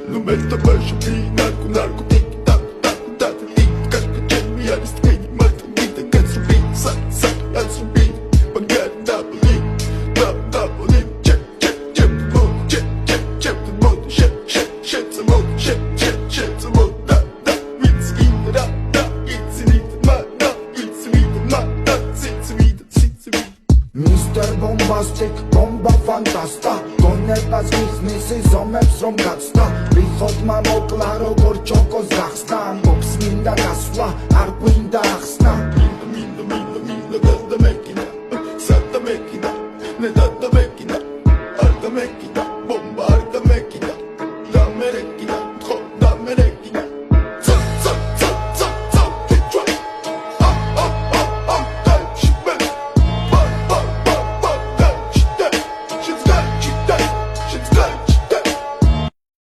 Lumeta baixo narco, narco, tic, tac, tac, tac, tic, tac, me a string, mata, vida, quer subir, sai, a subir, pagar, double, check, check, the mood, check, the mood, shit, the mood, shit, the mood, it's in the it's in it, Mr. Bombastic, bomba fantasta გონებას მისმისი ზომებს რომ გაცდა რიხოდმა მოკლა როგორ ჩოკოს გახსნა ამბობს მინდა გასვლა არ გვინდა ახსნა მინდა, da, da, da, da, da, da, da, da, da, da, da, da, da, da, da,